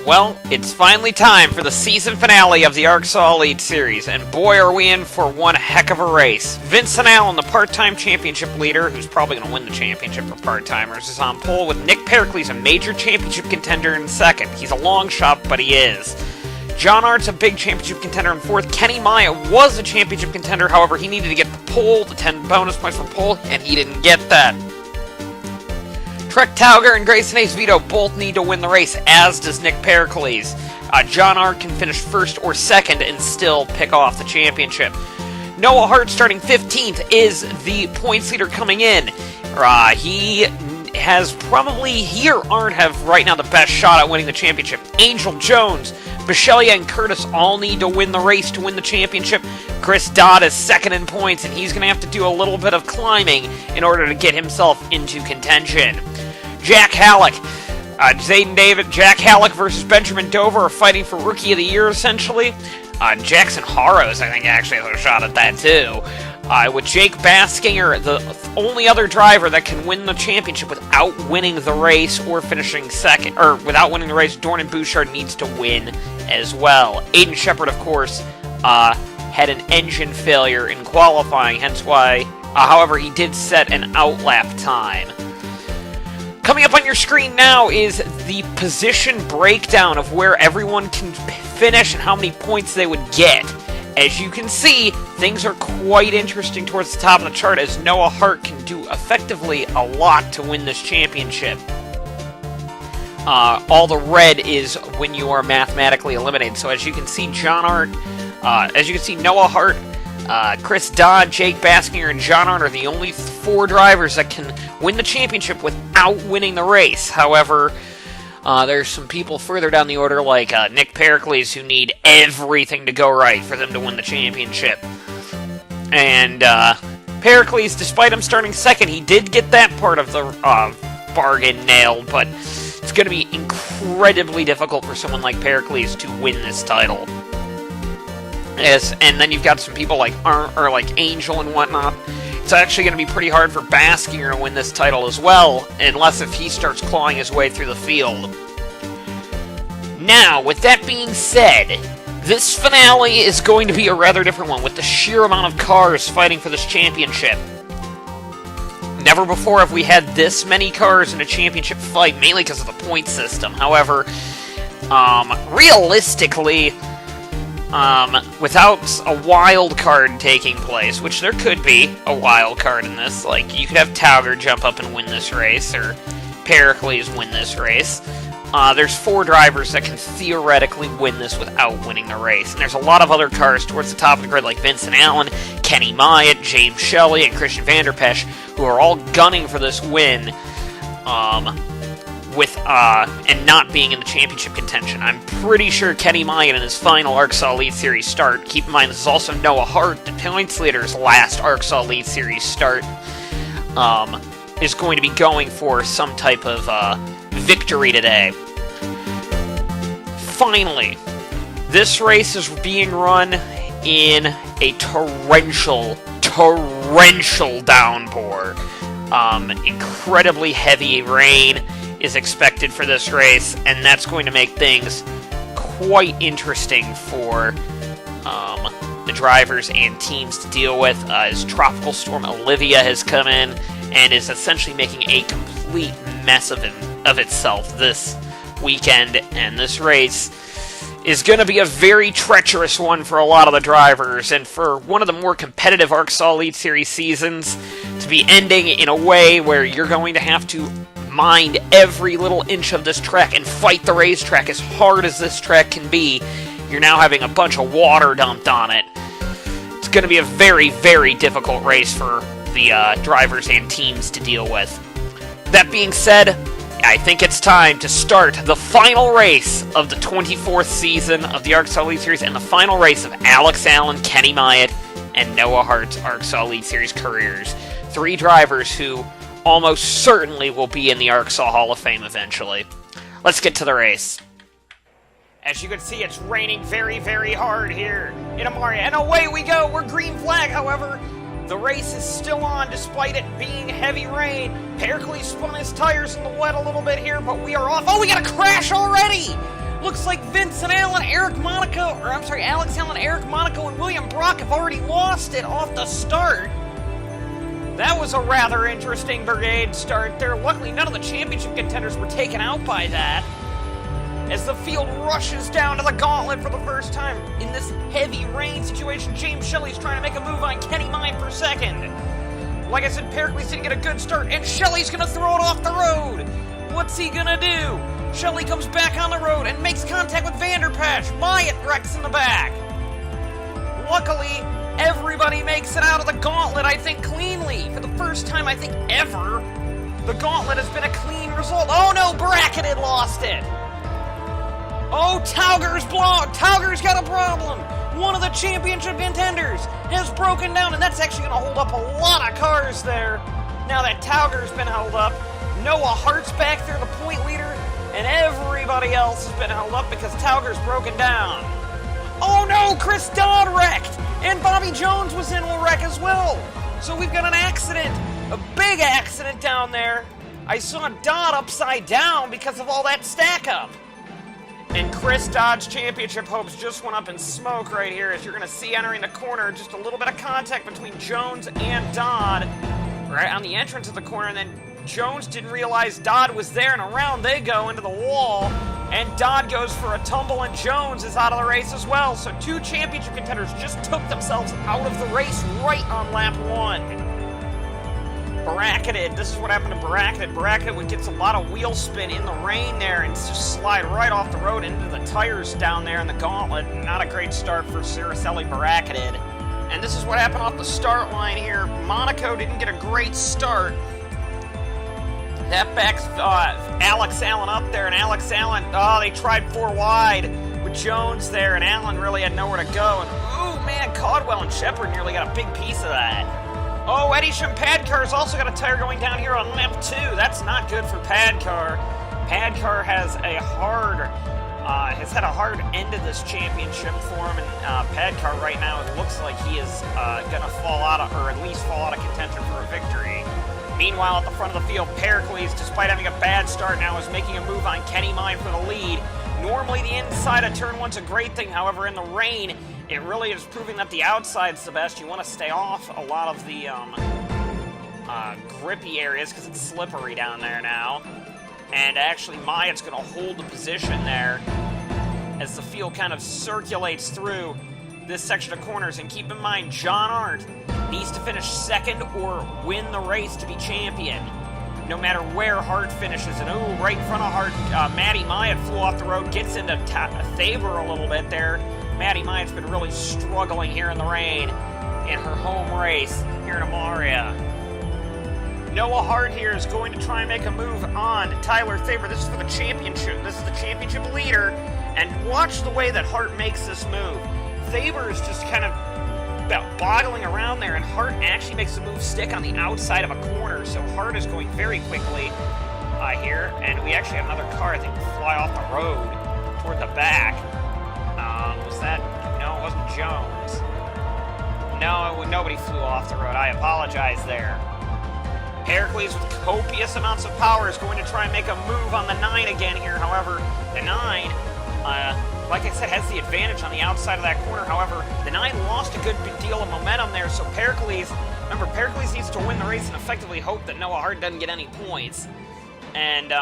Well, it's finally time for the season finale of the ARCSOA Elite Series, and boy are we in for one heck of a race. Vincent Allen, the part-time championship leader, who's probably going to win the championship for part-timers, is on pole with Nick Pericles, a major championship contender, in second. He's a long shot, but he is. John Art's a big championship contender in fourth. Kenny Maya was a championship contender, however, he needed to get the pole, the 10 bonus points for pole, and he didn't get that. Trek Tauger and Grayson Ace Vito both need to win the race, as does Nick Pericles. John Art can finish first or second and still pick off the championship. Noah Hart, starting 15th, is the points leader coming in. He or Arndt have right now the best shot at winning the championship. Angel Jones, Bishelia, and Curtis all need to win the race to win the championship. Chris Dodd is second in points, and he's going to have to do a little bit of climbing in order to get himself into contention. Jack Halleck, Zayden David, Jack Halleck versus Benjamin Dover are fighting for Rookie of the Year, essentially. Jackson Harrows, I think, actually has a shot at that, too. With Jake Baskinger, the only other driver that can win the championship without winning the race or finishing second, or without winning the race, Dornan Bouchard needs to win as well. Aiden Shepard, of course, had an engine failure in qualifying, hence why, however, he did set an outlap time. Coming up on your screen now is the position breakdown of where everyone can finish and how many points they would get. As you can see, things are quite interesting towards the top of the chart, as Noah Hart can do effectively a lot to win this championship. All the red is when you are mathematically eliminated. So as you can see, Noah Hart, Chris Dodd, Jake Baskinger, and John Arndt are the only four drivers that can win the championship without winning the race. However, there's some people further down the order, like Nick Pericles, who need everything to go right for them to win the championship. And Pericles, despite him starting second, he did get that part of the bargain nailed, but it's going to be incredibly difficult for someone like Pericles to win this title. Yes, and then you've got some people like Angel and whatnot. It's actually going to be pretty hard for Baskinger to win this title as well, unless if he starts clawing his way through the field. Now, with that being said, this finale is going to be a rather different one, with the sheer amount of cars fighting for this championship. Never before have we had this many cars in a championship fight, mainly because of the point system. However, realistically, without a wild card taking place, which there could be a wild card in this, like you could have Tauger jump up and win this race, or Pericles win this race. There's four drivers that can theoretically win this without winning the race, and there's a lot of other cars towards the top of the grid, like Vincent Allen, Kenny Myatt, James Shelley, and Christian Vanderpesch, who are all gunning for this win, and not being in the championship contention. I'm pretty sure Kenny Myatt in his final ARCSOA Elite Series start, keep in mind this is also Noah Hart, the points leader's last ARCSOA Elite Series start, is going to be going for some type of victory today. Finally, this race is being run in a torrential downpour. Incredibly heavy rain is expected for this race, and that's going to make things quite interesting for the drivers and teams to deal with, as Tropical Storm Olivia has come in and is essentially making a complete mess of itself this weekend, and this race is going to be a very treacherous one for a lot of the drivers, and for one of the more competitive ARCSOA Elite Series seasons to be ending in a way where you're going to have to mind every little inch of this track and fight the racetrack as hard as this track can be. You're now having a bunch of water dumped on it. It's going to be a very, very difficult race for the drivers and teams to deal with. That being said, I think it's time to start the final race of the 24th season of the ARCSOA Elite Series, and the final race of Alex Allen, Kenny Myatt, and Noah Hart's ARCSOA Elite Series careers. Three drivers who almost certainly will be in the ARCSOA Hall of Fame eventually. Let's get to the race. As you can see, it's raining very, very hard here in Amaria, and away we go! We're green flag, however. The race is still on despite it being heavy rain. Pericles spun his tires in the wet a little bit here, but we are off. Oh, we got a crash already! Looks like Vince and Alan, Alex Allen, Eric Monaco, and William Brock have already lost it off the start. That was a rather interesting brigade start there. Luckily, none of the championship contenders were taken out by that. As the field rushes down to the gauntlet for the first time in this heavy rain situation, James Shelley's trying to make a move on Kenny Mine for second. Like I said, Pericles didn't get a good start, and Shelley's going to throw it off the road. What's he going to do? Shelley comes back on the road and makes contact with Vanderpatch. Myatt wrecks in the back. Luckily, everybody makes it out of the gauntlet, I think, cleanly. For the first time, I think, ever, the gauntlet has been a clean result. Oh no, Bracketed lost it. Oh, Tauger's got a problem. One of the championship contenders has broken down, and that's actually going to hold up a lot of cars there. Now that Tauger's been held up, Noah Hart's back there, the point leader, and everybody else has been held up because Tauger's broken down. Oh no, Chris Dodd wrecked, and Bobby Jones was in a wreck as well. So we've got an accident, a big accident down there. I saw Dodd upside down because of all that stack up. And Chris Dodd's championship hopes just went up in smoke right here, as you're going to see entering the corner, just a little bit of contact between Jones and Dodd right on the entrance of the corner, and then Jones didn't realize Dodd was there, and around they go into the wall, and Dodd goes for a tumble, and Jones is out of the race as well. So two championship contenders just took themselves out of the race right on lap one. Bracketed. This is what happened to Bracketed. Bracketed gets a lot of wheel spin in the rain there and just slide right off the road into the tires down there in the gauntlet. Not a great start for Saracelli Bracketed. And this is what happened off the start line here. Monaco didn't get a great start. That backs Alex Allen up there, and Alex Allen, they tried 4 wide with Jones there, and Allen really had nowhere to go. And, ooh, man, Caldwell and Shepard nearly got a big piece of that. Oh, Eddie Padcar's also got a tire going down here on lap 2. That's not good for Padcar. Padcar has had a hard end of this championship for him, and Padcar right now, it looks like he is going to fall out of, or at least fall out of contention for a victory. Meanwhile, at the front of the field, Pericles, despite having a bad start now, is making a move on Kenny Mine for the lead. Normally, the inside of turn one's a great thing. However, in the rain, it really is proving that the outside's the best. You want to stay off a lot of the grippy areas because it's slippery down there now. And actually, Myatt's going to hold the position there as the field kind of circulates through this section of corners. And keep in mind, John Arndt needs to finish second or win the race to be champion, no matter where Hart finishes. And ooh, right in front of Hart, Maddie Myatt flew off the road, gets into Thaber a little bit there. Maddie Myatt's been really struggling here in the rain in her home race here in Amaria. Noah Hart here is going to try and make a move on Tyler Thaber. This is for the championship. This is the championship leader. And watch the way that Hart makes this move. Thaber is just kind of boggling around there, and Hart actually makes the move stick on the outside of a corner. So Hart is going very quickly here. And we actually have another car, I think, fly off the road toward the back. Was that? No, it wasn't Jones. No, nobody flew off the road. I apologize there. Pericles, with copious amounts of power, is going to try and make a move on the 9 again here. However, the 9, like I said, has the advantage on the outside of that corner. However, the 9 lost a good deal of momentum there, so Pericles, remember, Pericles needs to win the race and effectively hope that Noah Hart doesn't get any points. And,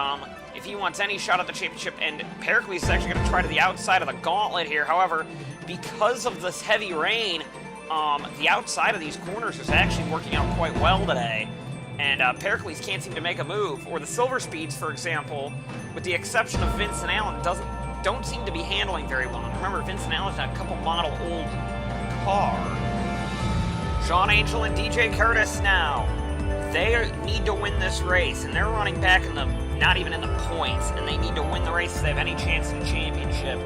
if he wants any shot at the championship, and Pericles is actually going to try to the outside of the gauntlet here. However, because of this heavy rain, the outside of these corners is actually working out quite well today. And Pericles can't seem to make a move. Or the Silver Speeds, for example, with the exception of Vince and Allen, don't seem to be handling very well. And remember, Vince and Allen's not a couple model old car. Sean Angel and DJ Curtis now. They need to win this race, and they're running back in the, not even in the points, and they need to win the race if they have any chance in the championship.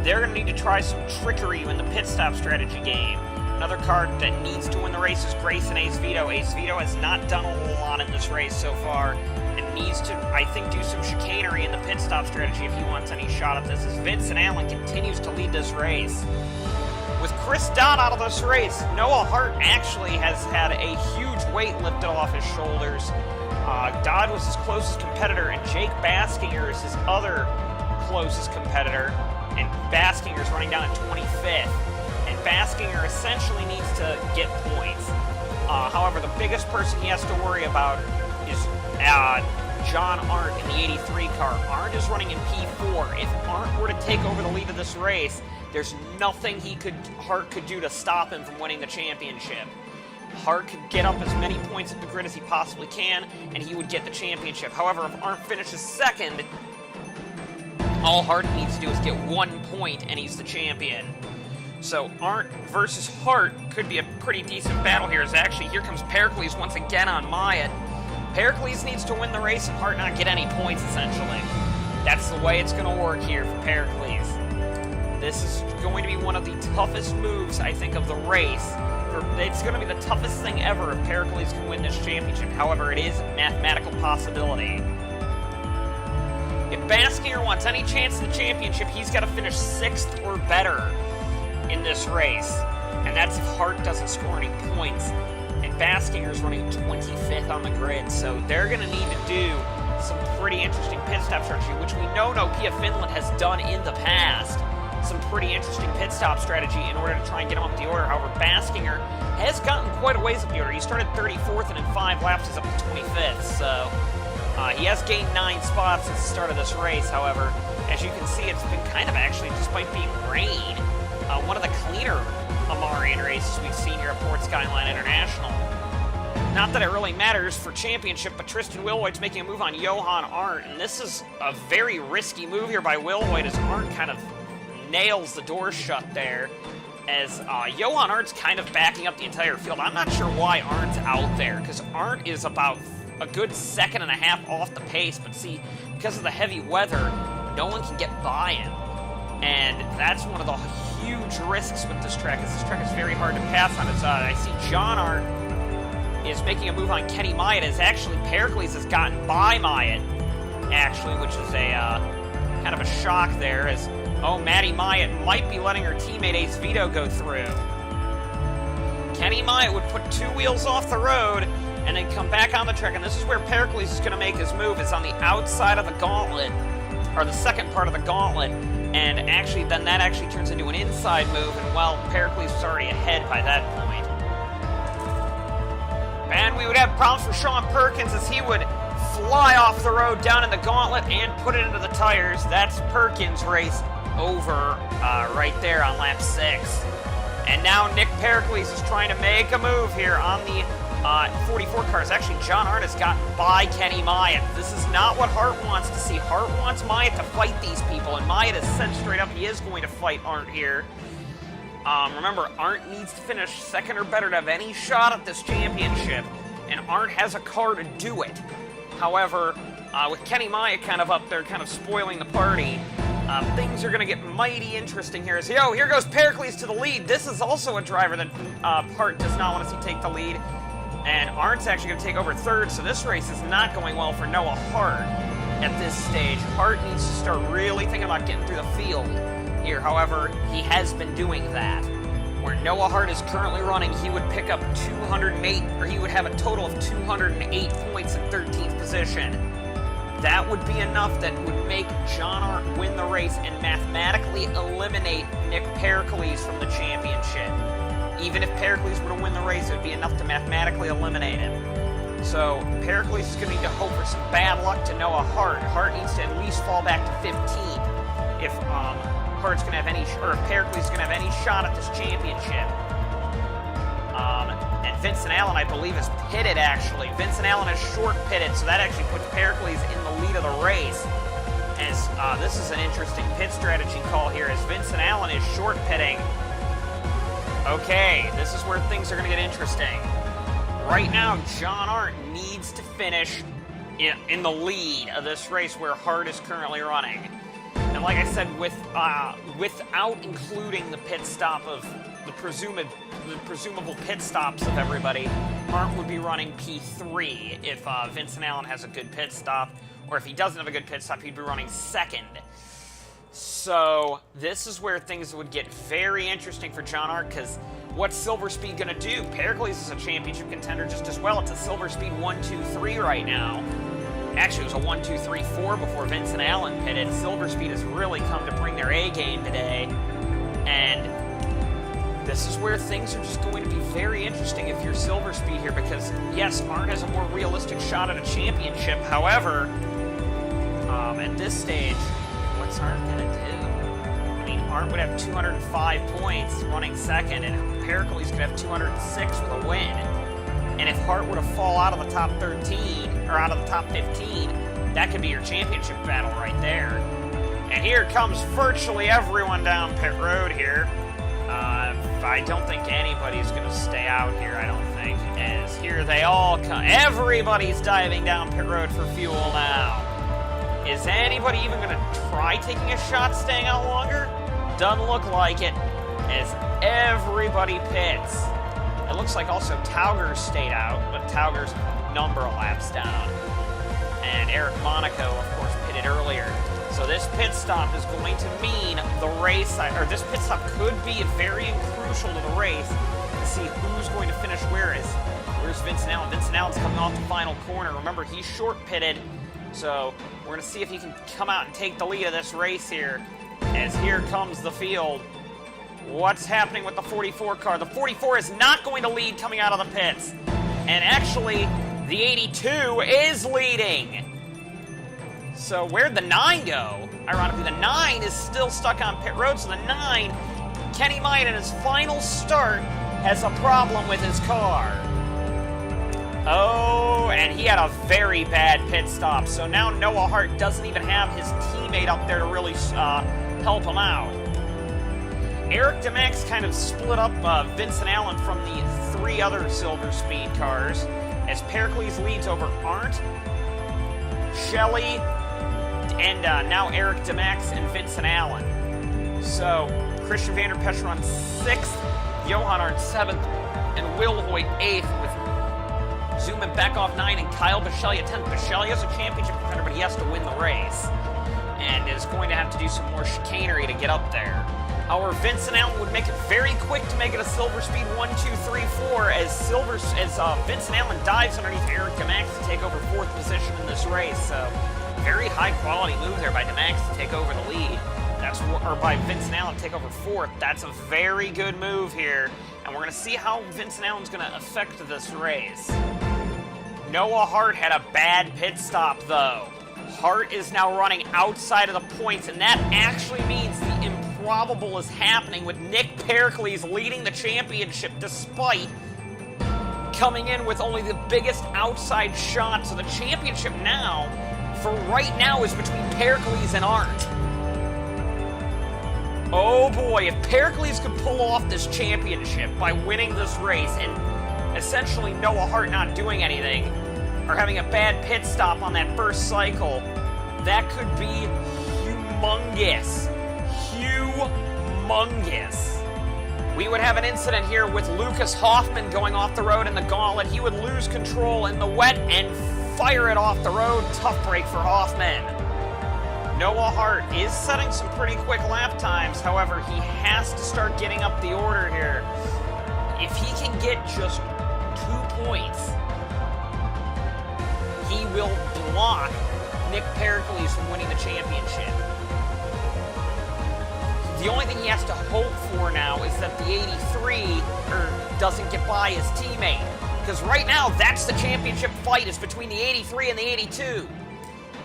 They're going to need to try some trickery in the pit stop strategy game. Another car that needs to win the race is Grayson Ace Vito. Ace Vito has not done a whole lot in this race so far, and needs to, I think, do some chicanery in the pit stop strategy if he wants any shot at this, as Vince and Allen continues to lead this race. With Chris Dodd out of this race, Noah Hart actually has had a huge weight lifted off his shoulders. Dodd was his closest competitor, and Jake Baskinger is his other closest competitor, and Baskinger's running down at 25th. And Baskinger essentially needs to get points. However, the biggest person he has to worry about is John Arndt in the 83 car. Arndt is running in P4. If Arndt were to take over the lead of this race, there's nothing Hart could do to stop him from winning the championship. Hart could get up as many points at the grid as he possibly can, and he would get the championship. However, if Arndt finishes second, all Hart needs to do is get 1 point, and he's the champion. So Arndt versus Hart could be a pretty decent battle here. As actually, here comes Pericles once again on Myatt. Pericles needs to win the race and Hart not get any points, essentially. That's the way it's going to work here for Pericles. This is going to be one of the toughest moves, I think, of the race. It's going to be the toughest thing ever if Pericles can win this championship. However, it is a mathematical possibility. If Baskinger wants any chance of the championship, he's got to finish 6th or better in this race. And that's if Hart doesn't score any points. And Baskinger's running 25th on the grid, so they're going to need to do some pretty interesting pit stop strategy, which we know Nokia Finland has done in the past. Some pretty interesting pit stop strategy in order to try and get him up the order. However, Baskinger has gotten quite a ways up the order. He started 34th, and in 5 laps he's up to 25th, so he has gained 9 spots since the start of this race. However, as you can see, it's been kind of actually, despite being rain, one of the cleaner Amarian races we've seen here at Port Skyline International. Not that it really matters for championship, but Tristan Wilhoit's making a move on Johan Arndt, and this is a very risky move here by Wilhoit as Arndt kind of nails the door shut there, as Johan Arndt's kind of backing up the entire field. I'm not sure why Arndt's out there, because Arndt is about a good 1.5 seconds off the pace, but see, because of the heavy weather, no one can get by him. And that's one of the huge risks with this track, is this track is very hard to pass on. I see John Arndt is making a move on Kenny Myatt, as actually Pericles has gotten by Myatt, actually, which is a kind of a shock there, as Maddie Myatt might be letting her teammate Ace Vito go through. Kenny Myatt would put 2 wheels off the road and then come back on the track, and this is where Pericles is going to make his move. It's on the outside of the gauntlet, or the second part of the gauntlet, and actually then that actually turns into an inside move, and well, Pericles was already ahead by that point. And we would have problems for Sean Perkins as he would fly off the road down in the gauntlet and put it into the tires. That's Perkins' race over right there on lap 6. And now Nick Pericles is trying to make a move here on the 44 cars. Actually, John Arndt has gotten by Kenny Myatt. This is not what Hart wants to see. Hart wants Myatt to fight these people, and Myatt has said straight up he is going to fight Arndt here. Remember, Arndt needs to finish 2nd or better to have any shot at this championship, and Arndt has a car to do it. However, with Kenny Myatt kind of up there, kind of spoiling the party, things are going to get mighty interesting here. Here goes Pericles to the lead. This is also a driver that Hart does not want to see take the lead. And Arndt's actually going to take over 3rd, so this race is not going well for Noah Hart at this stage. Hart needs to start really thinking about getting through the field here. However, he has been doing that. Where Noah Hart is currently running, he would pick up 208, or he would have a total of 208 points in 13th position. That would be enough that would make John Arndt win the race and mathematically eliminate Nick Pericles from the championship. Even if Pericles were to win the race, it would be enough to mathematically eliminate him. So Pericles is going to need to hope for some bad luck to Noah Hart. Hart needs to at least fall back to 15th if Hart's going to have any, or if Pericles is going to have any shot at this championship. And Vincent Allen, I believe, is pitted, actually. Vincent Allen is short pitted, so that actually puts Pericles in the lead of the race. As this is an interesting pit strategy call here, as Vincent Allen is short pitting. Okay, this is where things are going to get interesting. Right now, John Arndt needs to finish in the lead of this race where Hart is currently running. And like I said, without including the pit stop of the presumable pit stops of everybody, Arndt would be running P3 if Vincent Allen has a good pit stop, or if he doesn't have a good pit stop, he'd be running 2nd. So this is where things would get very interesting for John Arndt, because what's Silver Speed going to do? Pericles is a championship contender just as well. It's a Silver Speed 1, 2, 3 right now. Actually, it was a 1, 2, 3, 4 before Vincent Allen pitted. Silver Speed has really come to bring their A game today. And this is where things are just going to be very interesting if you're Silver Speed here, because, yes, Arndt has a more realistic shot at a championship. However, at this stage, what's Arndt going to do? I mean, Arndt would have 205 points running second, and Pericles could have 206 with a win. And if Hart were to fall out of the top 13, or out of the top 15, that could be your championship battle right there. And here comes virtually everyone down pit road here. I don't think anybody's going to stay out here, I don't think, as here they all come. Everybody's diving down pit road for fuel now. Is anybody even going to try taking a shot staying out longer? Doesn't look like it, as everybody pits. It looks like also Tauger stayed out, but Tauger's number of laps down. And Eric Monaco, of course, pitted earlier. So this pit stop is going to mean the race, or this pit stop could be very crucial to the race to see who's going to finish where's Vincent Allen. Vincent Allen's coming off the final corner. Remember, he's short pitted, so we're going to see if he can come out and take the lead of this race here, as here comes the field. What's happening with the 44 car? The 44 is not going to lead coming out of the pits. And actually, the 82 is leading. So where'd the 9 go? Ironically, the 9 is still stuck on pit road. So the 9, Kenny Mine in his final start, has a problem with his car. Oh, and he had a very bad pit stop. So now Noah Hart doesn't even have his teammate up there to really help him out. Eric DeMax kind of split up Vincent Allen from the 3 other Silver Speed cars, as Pericles leads over Arndt, Shelley, and now Eric DeMax and Vincent Allen. So Christian Vander Pesch on 6th, Johan Arndt 7th, and Will Hoyt 8th, with Zuman Beckhoff 9 and Kyle Bisceglia 10th. Bisceglia is a championship contender, but he has to win the race, and is going to have to do some more chicanery to get up there. Our Vincent Allen would make it very quick to make it a Silver Speed 1, 2, 3, 4 as Vincent Allen dives underneath Eric DeMax to take over 4th position in this race. So very high quality move there by DeMax to take over the lead. Or by Vincent Allen to take over 4th. That's a very good move here, and we're going to see how Vincent Allen's going to affect this race. Noah Hart had a bad pit stop though. Hart is now running outside of the points, and that actually means the improbable is happening with Nick Pericles leading the championship despite coming in with only the biggest outside shot. So the championship now, for right now, is between Pericles and Arndt. Oh boy, if Pericles could pull off this championship by winning this race and essentially Noah Hart not doing anything, or having a bad pit stop on that first cycle, that could be humongous. Humongous. We would have an incident here with Lucas Hoffman going off the road in the gauntlet. He would lose control in the wet and fire it off the road. Tough break for Hoffman. Noah Hart is setting some pretty quick lap times. However, he has to start getting up the order here. If he can get just 2 points, he will block Nick Pericles from winning the championship. The only thing he has to hope for now is that the 83 doesn't get by his teammate. Because right now, that's the championship fight, is between the 83 and the 82.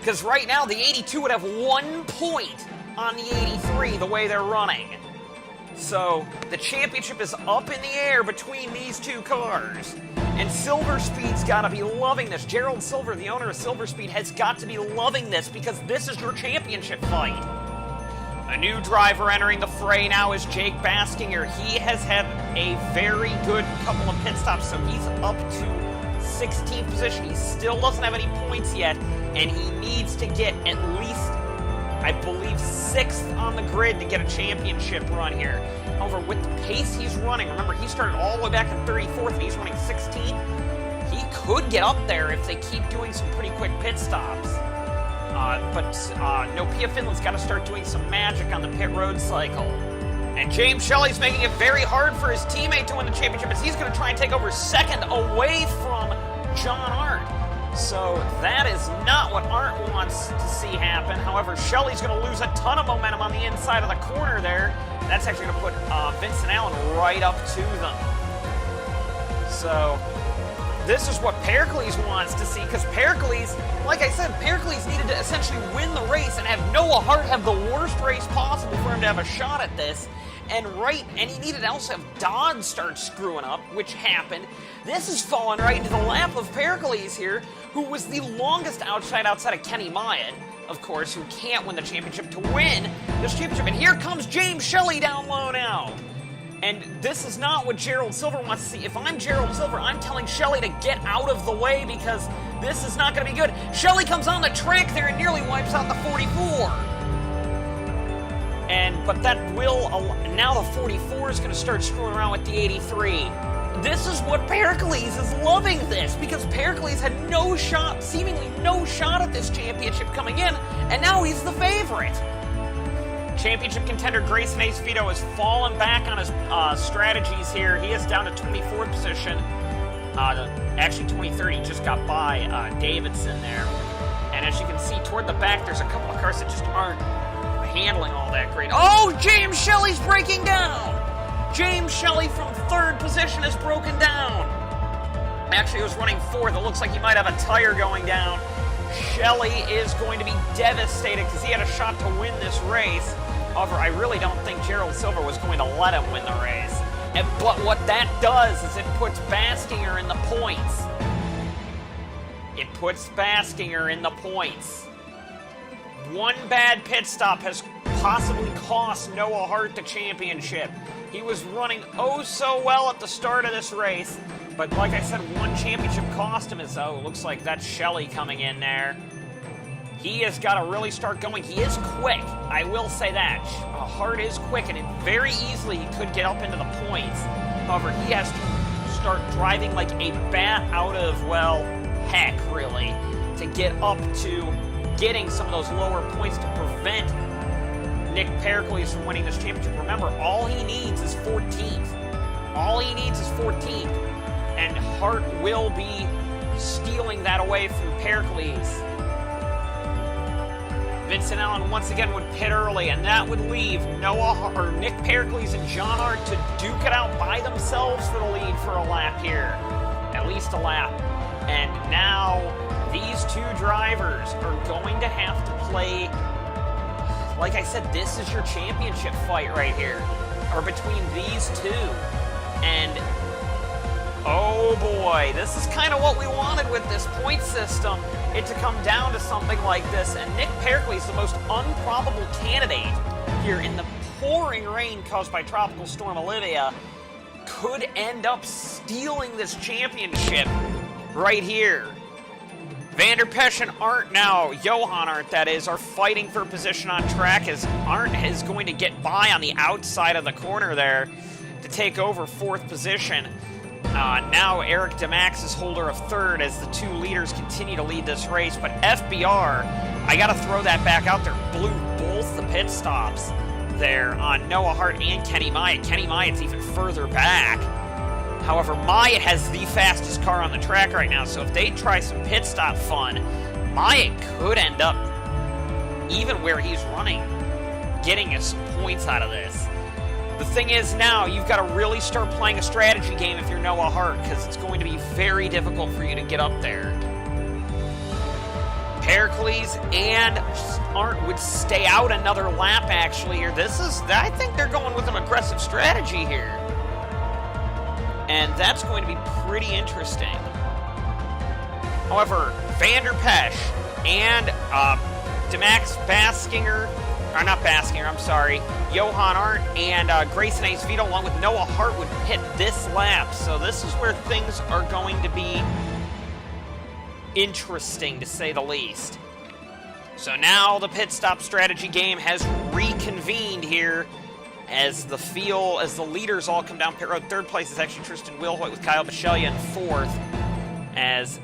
Because right now, the 82 would have 1 point on the 83 the way they're running. So the championship is up in the air between these 2 cars. And Silver Speed's got to be loving this. Gerald Silver, the owner of Silver Speed, has got to be loving this, because this is your championship fight. A new driver entering the fray now is Jake Baskinger. He has had a very good couple of pit stops, so he's up to 16th position. He still doesn't have any points yet, and he needs to get at least, I believe, 6th on the grid to get a championship run here. However, with the pace he's running, remember, he started all the way back at 34th, and he's running 16th. He could get up there if they keep doing some pretty quick pit stops. No, Pia Finland's got to start doing some magic on the pit road cycle. And James Shelley's making it very hard for his teammate to win the championship, as he's going to try and take over 2nd away from John Arndt. So that is not what Art wants to see happen. However, Shelley's going to lose a ton of momentum on the inside of the corner there. That's actually going to put Vincent Allen right up to them. So this is what Pericles wants to see, because Pericles, like I said, Pericles needed to essentially win the race and have Noah Hart have the worst race possible for him to have a shot at this. And he needed to also have Dodd start screwing up, which happened. This is falling right into the lap of Pericles here, who was the longest outside of Kenny Myatt, of course, who can't win the championship to win this championship. And here comes James Shelley down low now. And this is not what Gerald Silver wants to see. If I'm Gerald Silver, I'm telling Shelley to get out of the way, because this is not going to be good. Shelley comes on the track there and nearly wipes out the 44. But that will, now the 44 is going to start screwing around with the 83. This is what Pericles is loving this, because Pericles had no shot, seemingly no shot at this championship coming in, and now he's the favorite. Championship contender Grayson Ace Vito has fallen back on his strategies here. He is down to 24th position. Actually 23rd, he just got by Davidson there. And as you can see toward the back, there's a couple of cars that just aren't handling all that great. Oh, James Shelley's breaking down! James Shelley from 3rd position is broken down. Actually, he was running 4th. It looks like he might have a tire going down. Shelley is going to be devastated because he had a shot to win this race. However, I really don't think Gerald Silver was going to let him win the race. But what that does is it puts Baskinger in the points. It puts Baskinger in the points. One bad pit stop has possibly cost Noah Hart the championship. He was running oh so well at the start of this race, but like I said, one championship cost him. It looks like that's Shelley coming in there. He has got to really start going. He is quick, I will say that. Hart is quick, and very easily he could get up into the points. However, he has to start driving like a bat out of, well, heck, really, to get up to getting some of those lower points to prevent Nick Pericles from winning this championship. Remember, all he needs is 14th. All he needs is 14th. And Hart will be stealing that away from Pericles. Vincent Allen once again would pit early, and that would leave Nick Pericles and John Hart to duke it out by themselves for the lead for a lap here. At least a lap. And now these two drivers are going to have to play. Like I said, this is your championship fight right here, or between these two. And oh boy, this is kind of what we wanted with this point system, it to come down to something like this. And Nick Pericles, the most improbable candidate here in the pouring rain caused by Tropical Storm Olivia, could end up stealing this championship right here. Vander Pesch and Arndt now, Johan Arndt that is, are fighting for position on track as Arndt is going to get by on the outside of the corner there to take over 4th position. Now Eric DeMax is holder of 3rd as the two leaders continue to lead this race. But FBR, I got to throw that back out there, blew both the pit stops there on Noah Hart and Kenny Myatt. Kenny Myatt's even further back. However, Myatt has the fastest car on the track right now, so if they try some pit stop fun, Myatt could end up, even where he's running, getting us some points out of this. The thing is now, you've got to really start playing a strategy game if you're Noah Hart, because it's going to be very difficult for you to get up there. Pericles and Arndt would stay out another lap, actually, here. I think they're going with an aggressive strategy here. And that's going to be pretty interesting. However, Vander Pesch and DeMax Baskinger, or not Baskinger, I'm sorry, Johan Arndt and Grayson Ace Vito, along with Noah Hart, would hit this lap. So this is where things are going to be interesting, to say the least. So now the pit stop strategy game has reconvened here. As the leaders all come down pit road. 3rd place is actually Tristan Wilhoit with Kyle Bisceglia in 4th. As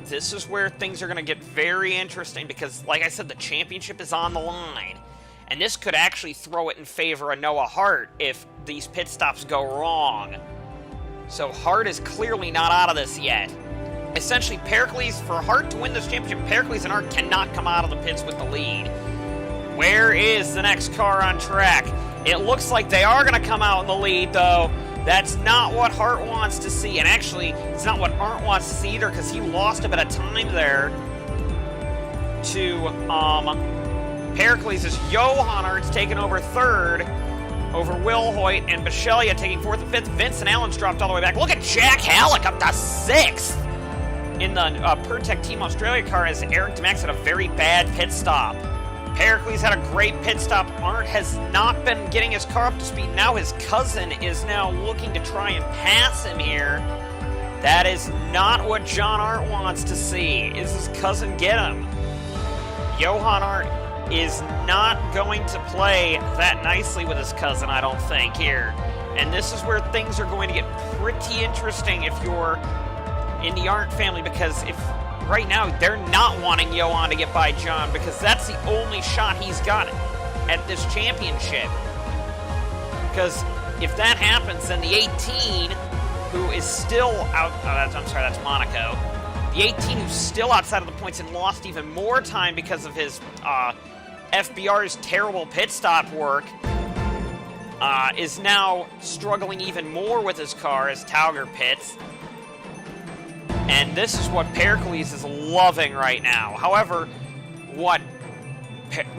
this is where things are going to get very interesting because, like I said, the championship is on the line. And this could actually throw it in favor of Noah Hart if these pit stops go wrong. So Hart is clearly not out of this yet. essentially, Pericles, for Hart to win this championship, Pericles and Hart cannot come out of the pits with the lead. Where is the next car on track? It looks like they are going to come out in the lead, though. That's not what Hart wants to see. And actually, it's not what Hart wants to see either, because he lost a bit of time there to Pericles, as Johan Hart's taken over third over Will Hoyt, and Bisceglia taking fourth and fifth. Vincent Allen's dropped all the way back. Look at Jack Halleck up to sixth in the Pertec Team Australia car, as Eric DeMax had a very bad pit stop. Pericles had a great pit stop. Arndt has not been getting his car up to speed. Now his cousin is now looking to try and pass him here. That is not what John Arndt wants to see. Is his cousin get him? Johan Arndt is not going to play that nicely with his cousin, I don't think, here. And this is where things are going to get pretty interesting if you're in the Arndt family, because if right now they're not wanting Johan to get by John, because that's the only shot he's got at this championship. Because if that happens, then the 18, who is still out, I'm sorry, that's Monaco. The 18 who's still outside of the points and lost even more time because of his FBR's terrible pit stop work, is now struggling even more with his car as Tauger pits. And this is what Pericles is loving right now. However, what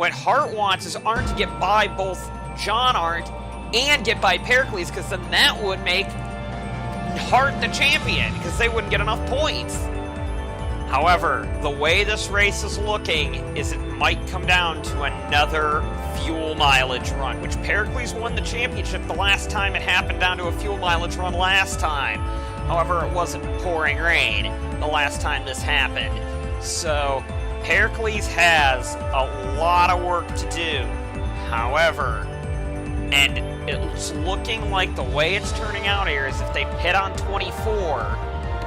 Hart wants is Arndt to get by both John Arndt and get by Pericles, because then that would make Hart the champion, because they wouldn't get enough points. However, the way this race is looking is it might come down to another fuel mileage run, which Pericles won the championship the last time it happened down to a fuel mileage run last time. However, it wasn't pouring rain the last time this happened. So, Pericles has a lot of work to do. However, and it's looking like the way it's turning out here is if they pit on 24,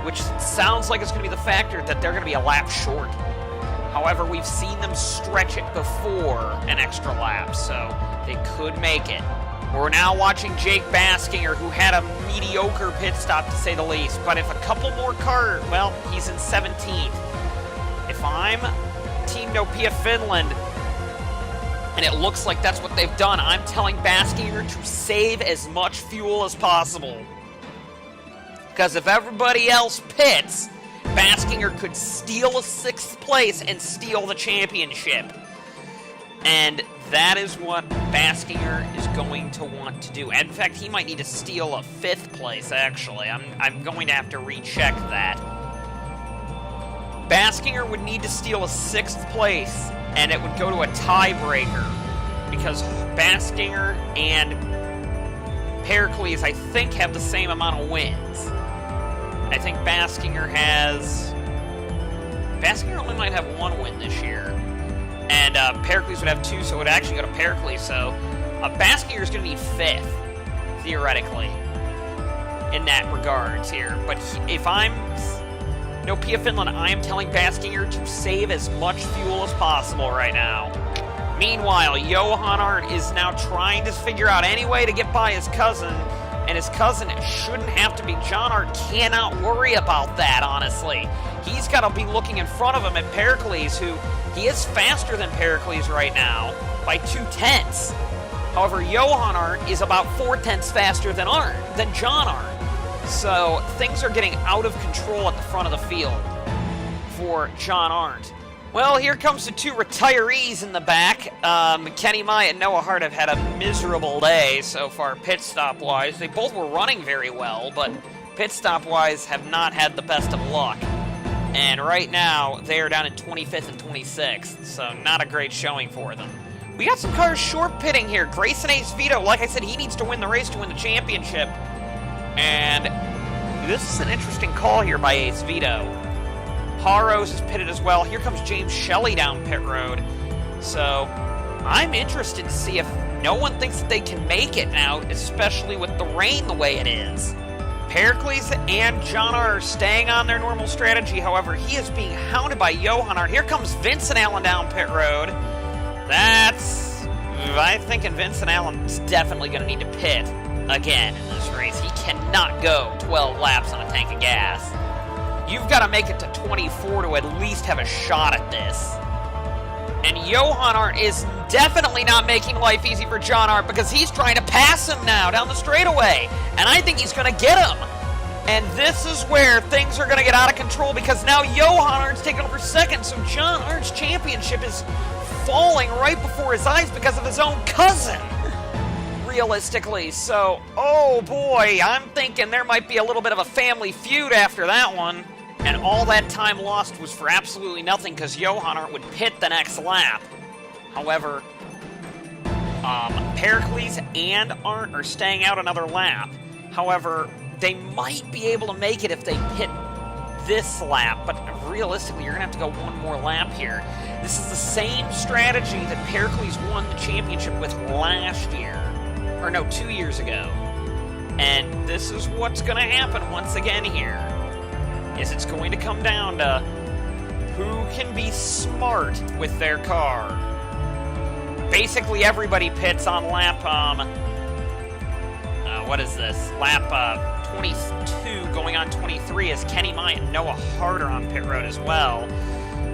which sounds like it's going to be the factor that they're going to be a lap short. However, we've seen them stretch it before an extra lap, so they could make it. We're now watching Jake Baskinger, who had a mediocre pit stop, to say the least. But if a couple more cars, well, he's in 17th. If I'm Team Nopea Finland, and it looks like that's what they've done, I'm telling Baskinger to save as much fuel as possible. Because if everybody else pits, Baskinger could steal a 6th place and steal the championship. And that is what Baskinger is going to want to do. And in fact, he might need to steal a 5th place, actually. I'm going to have to recheck that. Baskinger would need to steal a 6th place, and it would go to a tiebreaker, because Baskinger and Pericles, I think, have the same amount of wins. I think Baskinger only might have 1 win this year. And Pericles would have 2, so it would actually go to Pericles. So Baskinger is going to be 5th, theoretically, in that regards here. But if I'm Nopea Finland, I am telling Baskinger to save as much fuel as possible right now. Meanwhile, Johan Arndt is now trying to figure out any way to get by his cousin, and his cousin shouldn't have to be. John Arndt cannot worry about that, honestly. He's got to be looking in front of him at Pericles, who he is faster than Pericles right now by 0.2. However, Johan Arndt is about 0.4 faster than John Arndt. So things are getting out of control at the front of the field for John Arndt. Well, here comes the 2 retirees in the back. Kenny Myatt and Noah Hart have had a miserable day so far, pit stop-wise. They both were running very well, but pit stop-wise have not had the best of luck. And right now, they are down in 25th and 26th, so not a great showing for them. We got some cars short pitting here. Grayson Ace Vito, like I said, he needs to win the race to win the championship. And this is an interesting call here by Ace Vito. Haros is pitted as well. Here comes James Shelley down pit road. So I'm interested to see if no one thinks that they can make it now, especially with the rain the way it is. Pericles and John are staying on their normal strategy. However, he is being hounded by Johan Arndt. Here comes Vincent Allen down pit road. I'm thinking Vincent Allen's definitely going to need to pit again in this race. He cannot go 12 laps on a tank of gas. You've got to make it to 24 to at least have a shot at this. And Johan Arndt is definitely not making life easy for John Arndt because he's trying to pass him now down the straightaway. And I think he's going to get him. And this is where things are going to get out of control because now Johan Arndt's taking over second. So John Arndt's championship is falling right before his eyes because of his own cousin, realistically. So, oh boy, I'm thinking there might be a little bit of a family feud after that one. And all that time lost was for absolutely nothing because Johan Arndt would pit the next lap. However, Pericles and Arndt are staying out another lap. However, they might be able to make it if they pit this lap, but realistically, you're going to have to go one more lap here. This is the same strategy that Pericles won the championship with last year. Or no, 2 years ago. And this is what's going to happen once again here. Is it's going to come down to who can be smart with their car. Basically, everybody pits on lap, what is this? Lap 22 going on 23 as Kenny Myatt and Noah Hart are on pit road as well.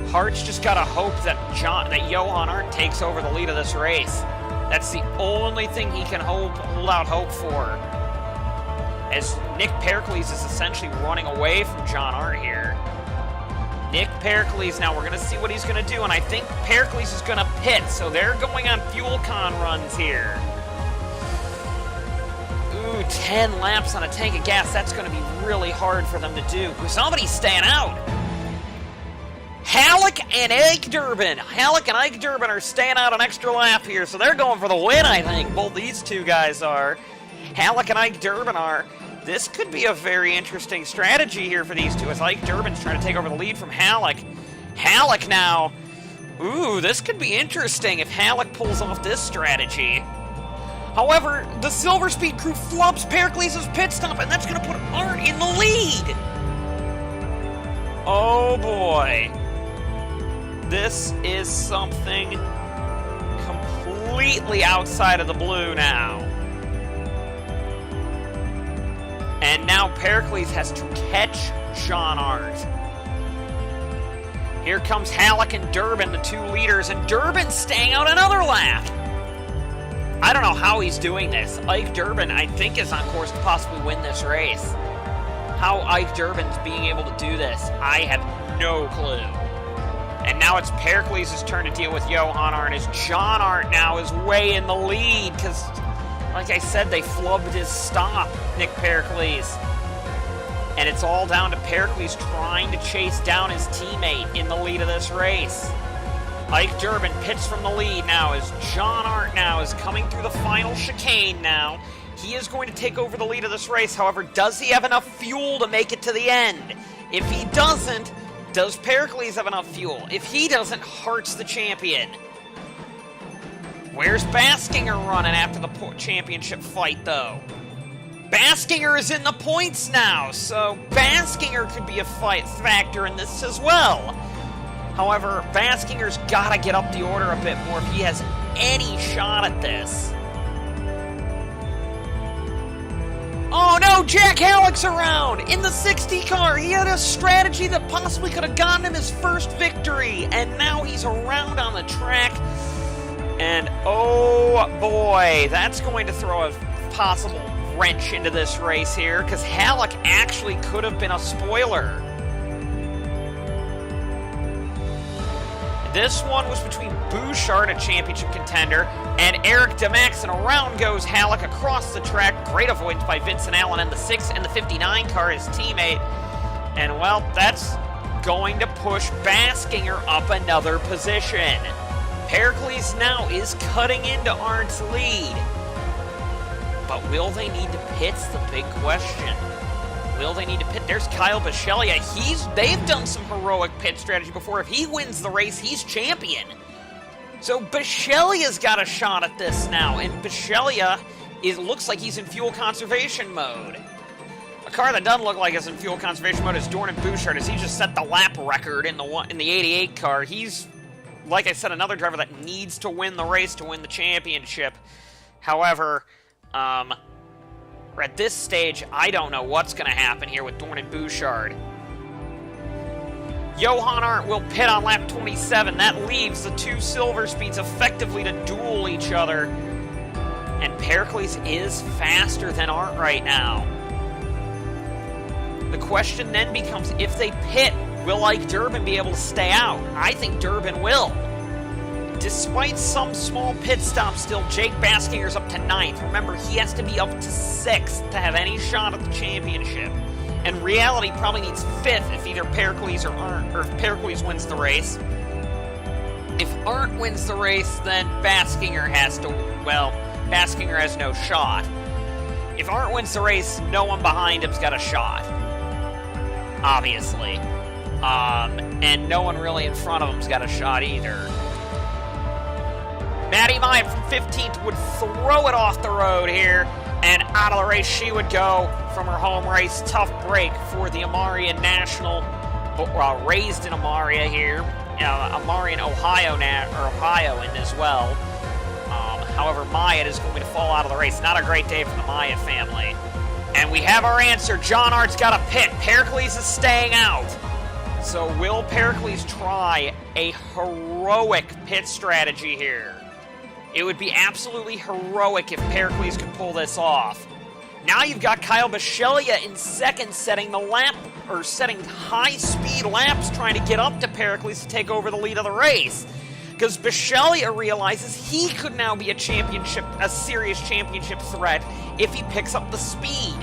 Hart's just got to hope that Johan Arndt takes over the lead of this race. That's the only thing he can hold out hope for. As Nick Pericles is essentially running away from John Arndt here. Nick Pericles, now we're going to see what he's going to do, and I think Pericles is going to pit, so they're going on fuel con runs here. Ooh, 10 laps on a tank of gas, that's going to be really hard for them to do. Somebody's staying out. Halleck and Ike Durbin. Halleck and Ike Durbin are staying out an extra lap here, so they're going for the win, I think. Both these two guys are. Halleck and Ike Durbin are. This could be a very interesting strategy here for these two, as Ike Durbin's trying to take over the lead from Halleck. Halleck now. Ooh, this could be interesting if Halleck pulls off this strategy. However, the Silver Speed crew flubs Pericles' pit stop, and that's going to put Arndt in the lead. Oh boy. This is something completely outside of the blue now. And now Pericles has to catch John Arndt. Here comes Halleck and Durbin, the two leaders, and Durbin's staying out another lap. I don't know how he's doing this. Ike Durbin, I think, is on course to possibly win this race. How Ike Durbin's being able to do this, I have no clue. And now it's Pericles' turn to deal with Johan Arndt, as John Arndt now is way in the lead, because, like I said, they flubbed his stop, Nick Pericles. And it's all down to Pericles trying to chase down his teammate in the lead of this race. Ike Durbin pits from the lead now as John Arndt now is coming through the final chicane now. He is going to take over the lead of this race. However, does he have enough fuel to make it to the end? If he doesn't, does Pericles have enough fuel? If he doesn't, Hart's the champion. Where's Baskinger running after the championship fight, though? Baskinger is in the points now, so Baskinger could be a fight factor in this as well. However, Baskinger's got to get up the order a bit more if he has any shot at this. Oh no, Jack Halleck's around in the 60 car. He had a strategy that possibly could have gotten him his first victory, and now he's around on the track. And oh boy, that's going to throw a possible wrench into this race here, because Halleck actually could have been a spoiler. This one was between Bouchard, a championship contender, and Eric DeMax, and around goes Halleck across the track. Great avoidance by Vincent Allen in the 6 and the 59 car, his teammate. And, well, that's going to push Baskinger up another position. Pericles now is cutting into Arndt's lead. But will they need to pit's the big question. Will they need to pit? There's Kyle Bisceglia. They've done some heroic pit strategy before. If he wins the race, he's champion. So Bisceglia's got a shot at this now, and Bisceglia looks like he's in fuel conservation mode. A car that doesn't look like it's in fuel conservation mode is Dornan Bouchard, as he just set the lap record in the 88 car. He's, like I said, another driver that needs to win the race to win the championship. However, at this stage, I don't know what's going to happen here with Dornan Bouchard. Johan Arndt will pit on lap 27. That leaves the two silver speeds effectively to duel each other. And Pericles is faster than Arndt right now. The question then becomes, if they pit, will Ike Durbin be able to stay out? I think Durbin will. Despite some small pit stops still, Jake Baskinger's up to 9th. Remember, he has to be up to 6th to have any shot at the championship. And reality probably needs 5th if either Pericles or Arndt, or if Pericles wins the race. If Arndt wins the race, then Baskinger has to, well, Baskinger has no shot. If Arndt wins the race, no one behind him's got a shot. Obviously. And no one really in front of him's got a shot either. Maddie Myatt from 15th would throw it off the road here, and out of the race she would go from her home race. Tough break for the Amarian National, raised in Amaria here. Amarian Ohio in as well. However, Myatt is going to fall out of the race. Not a great day for the Myatt family. And we have our answer. John Arndt's got a pit. Pericles is staying out. So will Pericles try a heroic pit strategy here? It would be absolutely heroic if Pericles could pull this off. Now you've got Kyle Bisceglia in 2nd, setting high-speed laps, trying to get up to Pericles to take over the lead of the race. Because Bisceglia realizes he could now be a serious championship threat if he picks up the speed.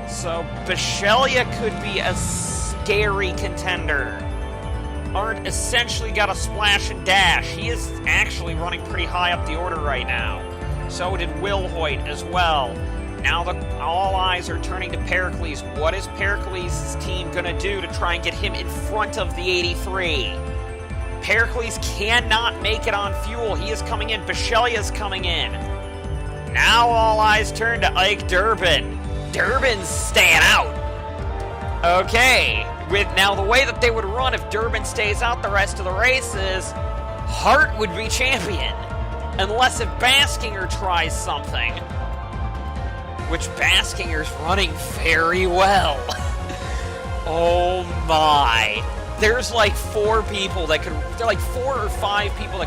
So Bisceglia could be a scary contender. Arndt essentially got a splash and dash. He is actually running pretty high up the order right now. So did Will Hoyt as well. Now all eyes are turning to Pericles. What is Pericles' team going to do to try and get him in front of the 83? Pericles cannot make it on fuel. He is coming in. Bisceglia is coming in. Now all eyes turn to Ike Durbin. Durbin's staying out. Okay. Now the way that they would run if Durbin stays out the rest of the race is Hart would be champion. Unless if Baskinger tries something. Which Baskinger's running very well. Oh my. There's like 4 or 5 people that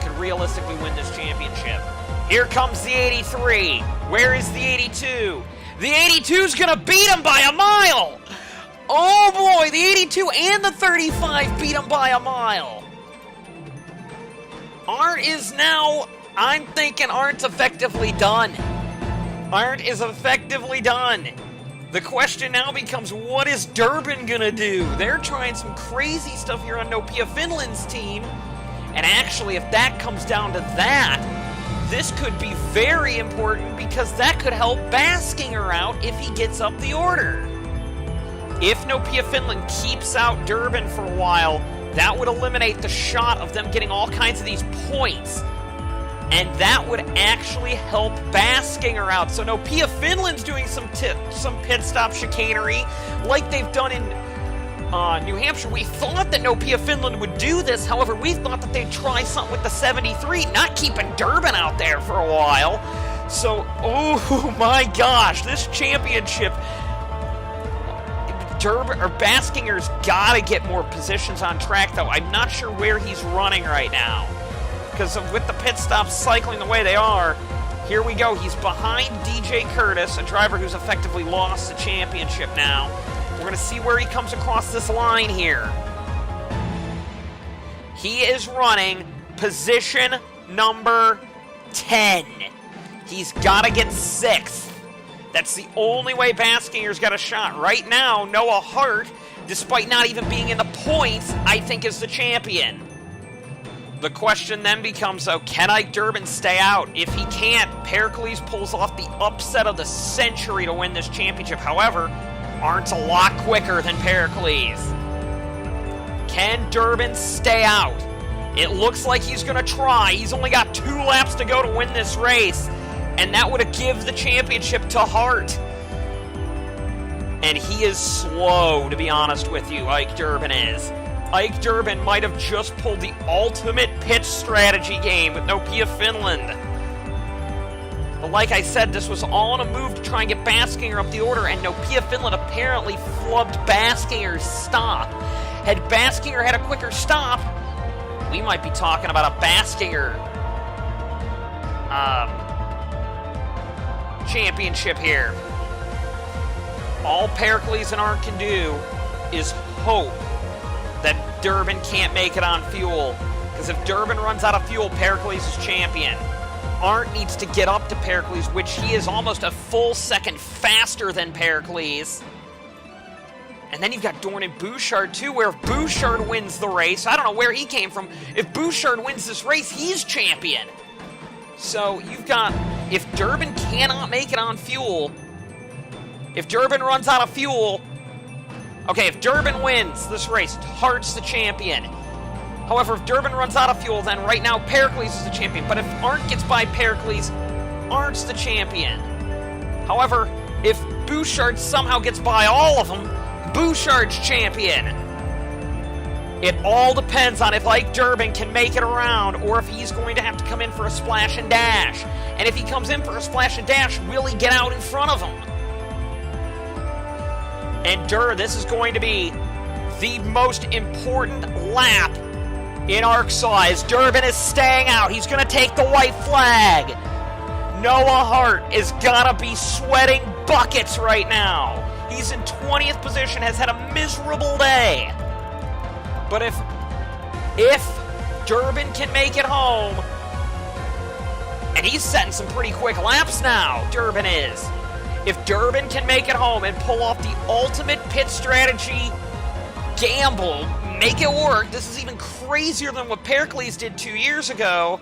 could realistically win this championship. Here comes the 83. Where is the 82? The 82's gonna beat him by a mile! Oh boy, the 82 and the 35 beat him by a mile. Arndt is now, I'm thinking Arndt's effectively done. Arndt is effectively done. The question now becomes, what is Durbin gonna do? They're trying some crazy stuff here on Nopea Finland's team. And actually, if that comes down to that, this could be very important because that could help Baskinger out if he gets up the order. If Nopea Finland keeps out Durbin for a while, that would eliminate the shot of them getting all kinds of these points. And that would actually help Baskinger out. So Nopea Finland's doing some pit stop chicanery like they've done in New Hampshire. We thought that Nopea Finland would do this. However, we thought that they'd try something with the 73, not keeping Durbin out there for a while. So, oh my gosh, this championship, Baskinger's got to get more positions on track, though. I'm not sure where he's running right now. Because with the pit stops cycling the way they are, here we go. He's behind DJ Curtis, a driver who's effectively lost the championship now. We're going to see where he comes across this line here. He is running position number 10. He's got to get 6th. That's the only way Baskinger's got a shot. Right now, Noah Hart, despite not even being in the points, I think is the champion. The question then becomes, though, can Ike Durbin stay out? If he can't, Pericles pulls off the upset of the century to win this championship. However, Arndt's a lot quicker than Pericles. Can Durbin stay out? It looks like he's going to try. He's only got 2 laps to go to win this race, and that would give the championship to Hart. And he is slow, to be honest with you, Ike Durbin is. Ike Durbin might have just pulled the ultimate pitch strategy game with Nopea Finland. But like I said, this was all in a move to try and get Baskinger up the order, and Nopea Finland apparently flubbed Baskinger's stop. Had Baskinger had a quicker stop, we might be talking about a Baskinger championship here. All Pericles and Arndt can do is hope that Durbin can't make it on fuel. Because if Durbin runs out of fuel, Pericles is champion. Arndt needs to get up to Pericles, which he is almost a full second faster than Pericles. And then you've got Dorn and Bouchard too, where if Bouchard wins the race, I don't know where he came from, if Bouchard wins this race, he's champion. So you've got, if Durbin cannot make it on fuel, if Durbin runs out of fuel, okay, if Durbin wins this race, Hart's the champion. However, if Durbin runs out of fuel, then right now Pericles is the champion. But if Arndt gets by Pericles, Arndt's the champion. However, if Bouchard somehow gets by all of them, Bouchard's champion. It all depends on if Ike Durbin can make it around or if he's going to have to come in for a splash and dash. And if he comes in for a splash and dash, will he get out in front of him? And this is going to be the most important lap in ARCSOA as Durbin is staying out. He's going to take the white flag. Noah Hart is going to be sweating buckets right now. He's in 20th position, has had a miserable day. But if Durbin can make it home, and he's setting some pretty quick laps now, Durbin is. If Durbin can make it home and pull off the ultimate pit strategy gamble, make it work, this is even crazier than what Pericles did 2 years ago,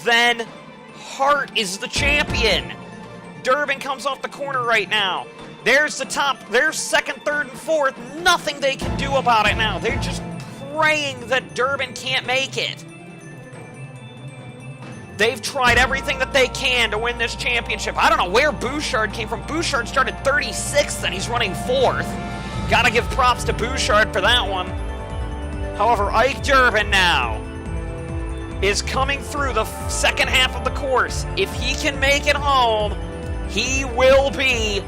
then Hart is the champion. Durbin comes off the corner right now. There's the top, there's second, third, and fourth. Nothing they can do about it now. They're just praying that Durbin can't make it. They've tried everything that they can to win this championship. I don't know where Bouchard came from. Bouchard started 36th and he's running 4th. Gotta give props to Bouchard for that one. However, Ike Durbin now is coming through the second half of the course. If he can make it home, he will be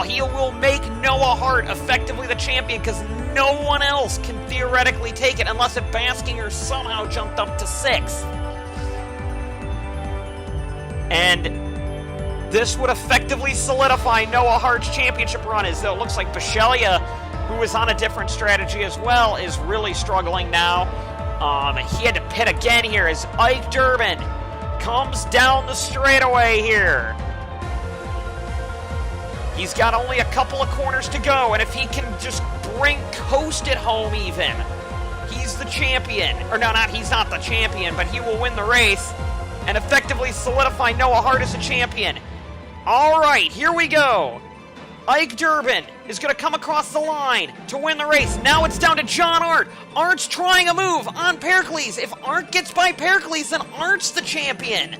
he will make Noah Hart effectively the champion because no one else can theoretically take it unless if Baskinger somehow jumped up to 6th. And this would effectively solidify Noah Hart's championship run, as though it looks like Bisceglia, who is on a different strategy as well, is really struggling now. He had to pit again here as Ike Durbin comes down the straightaway here. He's got only a couple of corners to go, and if he can just coast it home even, he's the champion. Or no, he's not the champion, but he will win the race and effectively solidify Noah Hart as a champion. All right, here we go. Ike Durbin is going to come across the line to win the race. Now it's down to John Arndt. Arndt's trying a move on Pericles. If Arndt gets by Pericles, then Arndt's the champion.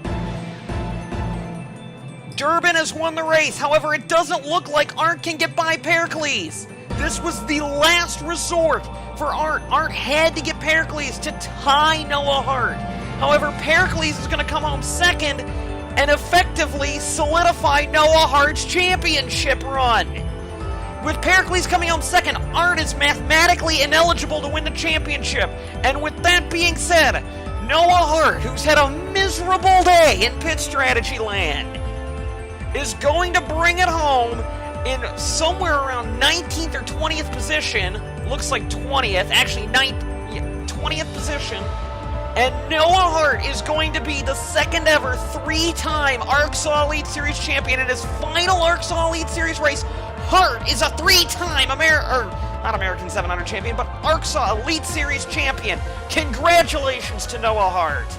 Durbin has won the race. However, it doesn't look like Arndt can get by Pericles. This was the last resort for Arndt. Arndt had to get Pericles to tie Noah Hart. However, Pericles is going to come home second and effectively solidify Noah Hart's championship run. With Pericles coming home second, Arndt is mathematically ineligible to win the championship. And with that being said, Noah Hart, who's had a miserable day in pit strategy land, is going to bring it home in somewhere around 19th or 20th position. Looks like 20th, actually 20th position. And Noah Hart is going to be the second ever 3-time ARCSOA Elite Series champion in his final ARCSOA Elite Series race. Hart is a 3-time not American 700 champion, but ARCSOA Elite Series champion. Congratulations to Noah Hart.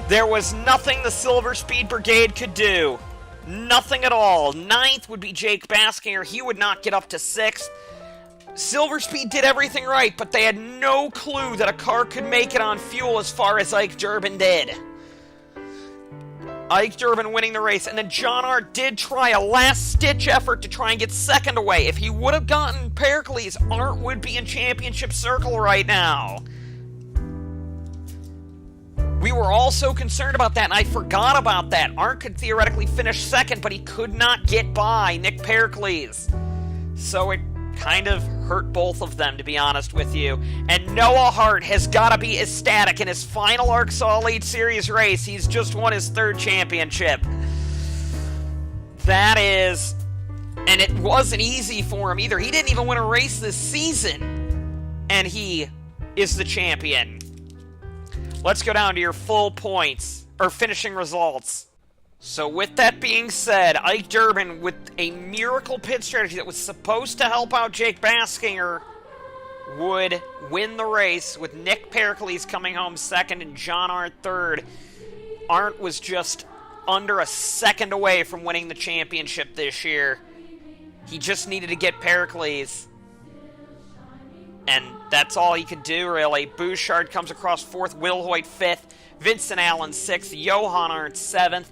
There was nothing the Silver Speed Brigade could do. Nothing at all. 9th would be Jake Baskinger. He would not get up to 6th. Silver Speed did everything right, but they had no clue that a car could make it on fuel as far as Ike Durbin did. Ike Durbin winning the race, and then John Arndt did try a last-ditch effort to try and get second away. If he would have gotten Pericles, Arndt would be in championship circle right now. We were all so concerned about that, and I forgot about that. Arndt could theoretically finish second, but he could not get by Nick Pericles. So it kind of hurt both of them, to be honest with you. And Noah Hart has got to be ecstatic in his final ARCSOA Elite Series race. He's just won his 3rd championship. That is... And it wasn't easy for him either. He didn't even win a race this season. And he is the champion. Let's go down to your full points, or finishing results. So with that being said, Ike Durbin, with a miracle pit strategy that was supposed to help out Jake Baskinger, would win the race, with Nick Pericles coming home 2nd and John Arndt 3rd. Arndt was just under a second away from winning the championship this year. He just needed to get Pericles, and that's all he could do, really. Bouchard comes across 4th, Will Hoyt 5th, Vincent Allen 6th, Johan Arndt 7th,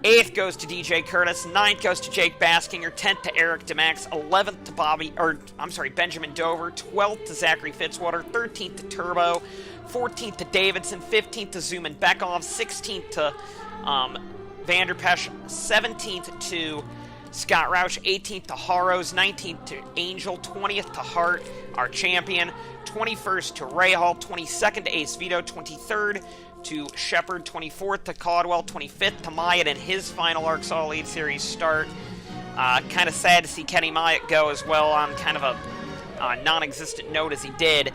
8th goes to DJ Curtis, 9th goes to Jake Baskinger, 10th to Eric DeMax, 11th to Benjamin Dover, 12th to Zachary Fitzwater, 13th to Turbo, 14th to Davidson, 15th to Zuman Bekov, 16th to Vanderpesch, 17th to Scott Roush, 18th to Harrows, 19th to Angel, 20th to Hart, our champion, 21st to Ray Hall, 22nd to Ace Vito, 23rd to Shepard, 24th to Caldwell, 25th to Myatt in his final ARCSOA Elite Series start. Kind of sad to see Kenny Myatt go as well on kind of a non-existent note as he did.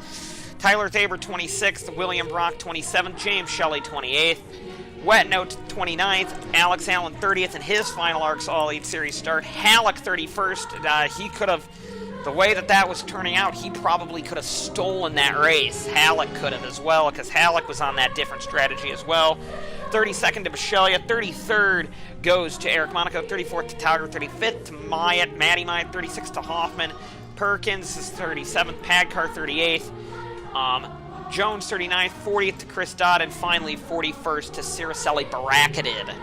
Tyler Thaber, 26th, William Brock, 27th, James Shelley, 28th. Wet Note 29th, Alex Allen 30th in his final ARCSOA Elite Series start. Halleck 31st. He could have, the way that was turning out, he probably could have stolen that race. Halleck could have as well, because Halleck was on that different strategy as well. 32nd to Bisceglia, 33rd goes to Eric Monaco, 34th to Tauger, 35th to Myatt, Matty Myatt, 36th to Hoffman. Perkins is 37th, Padcar 38th. Jones 39th, 40th to Chris Dodd, and finally 41st to Ciricelli Barakadid.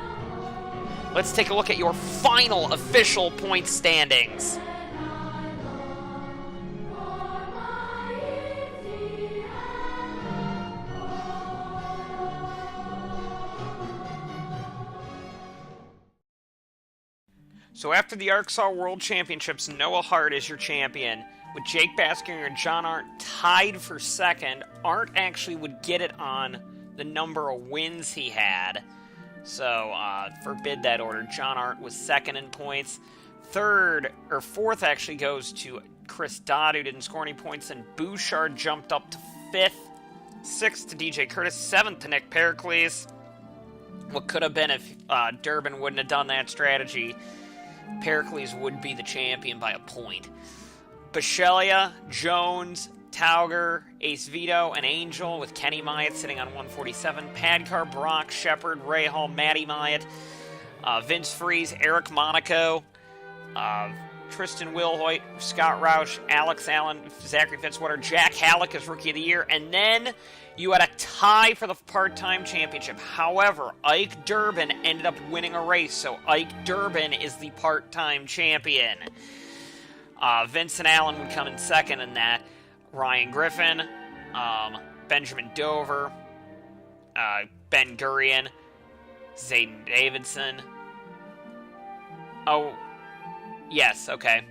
Let's take a look at your final official point standings. So after the ARCSOA World Championships, Noah Hart is your champion, with Jake Baskinger and John Arndt tied for 2nd. Arndt actually would get it on the number of wins he had. So, forbid that order. John Arndt was 2nd in points. 4th actually goes to Chris Dodd, who didn't score any points, and Bouchard jumped up to 5th. 6th to DJ Curtis, 7th to Nick Pericles. What could have been if Durbin wouldn't have done that strategy, Pericles would be the champion by a point. Bisceglia, Jones, Tauger, Ace Vito, and Angel, with Kenny Myatt sitting on 147. Padcar, Brock, Shepard, Ray Hall, Matty Myatt, Vince Freeze, Eric Monaco, Tristan Wilhoit, Scott Roush, Alex Allen, Zachary Fitzwater, Jack Halleck as Rookie of the Year, and then you had a tie for the part-time championship. However, Ike Durbin ended up winning a race, so Ike Durbin is the part-time champion. Vincent Allen would come in 2nd in that. Ryan Griffin, Benjamin Dover, Ben Gurion, Zayden Davidson. Oh, yes, okay.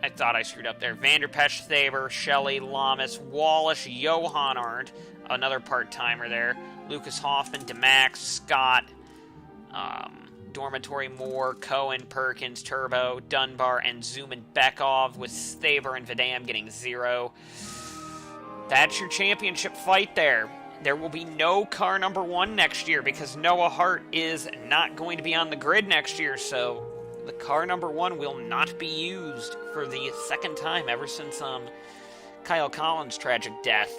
I thought I screwed up there. Vanderpesch, Thaber, Shelley, Lamas, Wallish, Johan Arndt, another part-timer there. Lucas Hoffman, DeMax, Scott, Dormitory, Moore, Cohen, Perkins, Turbo, Dunbar, and Zuman Bekov, with Thaber and Vidam getting 0. That's your championship fight there. There will be no car number 1 next year because Noah Hart is not going to be on the grid next year, so the car number 1 will not be used for the 2nd time ever since Kyle Collins' tragic death.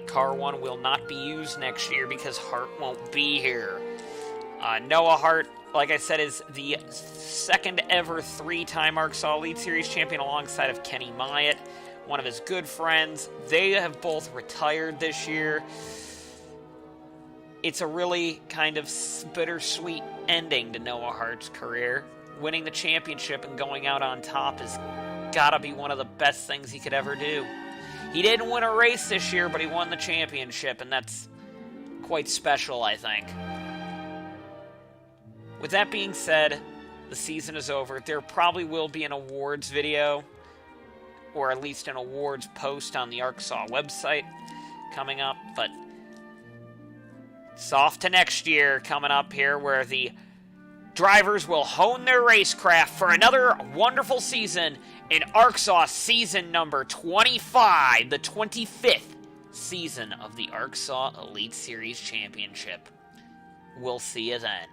Car 1 will not be used next year because Hart won't be here. Noah Hart, like I said, is the 2nd ever 3-time ARCSOA Elite Series champion alongside of Kenny Myatt, one of his good friends. They have both retired this year. It's a really kind of bittersweet ending to Noah Hart's career. Winning the championship and going out on top has gotta be one of the best things he could ever do. He didn't win a race this year, but he won the championship, and that's quite special, I think. With that being said, the season is over. There probably will be an awards video or at least an awards post on the ARCSOA website coming up, but it's off to next year coming up here, where the drivers will hone their racecraft for another wonderful season in ARCSOA season number 25, the 25th season of the ARCSOA Elite Series Championship. We'll see you then.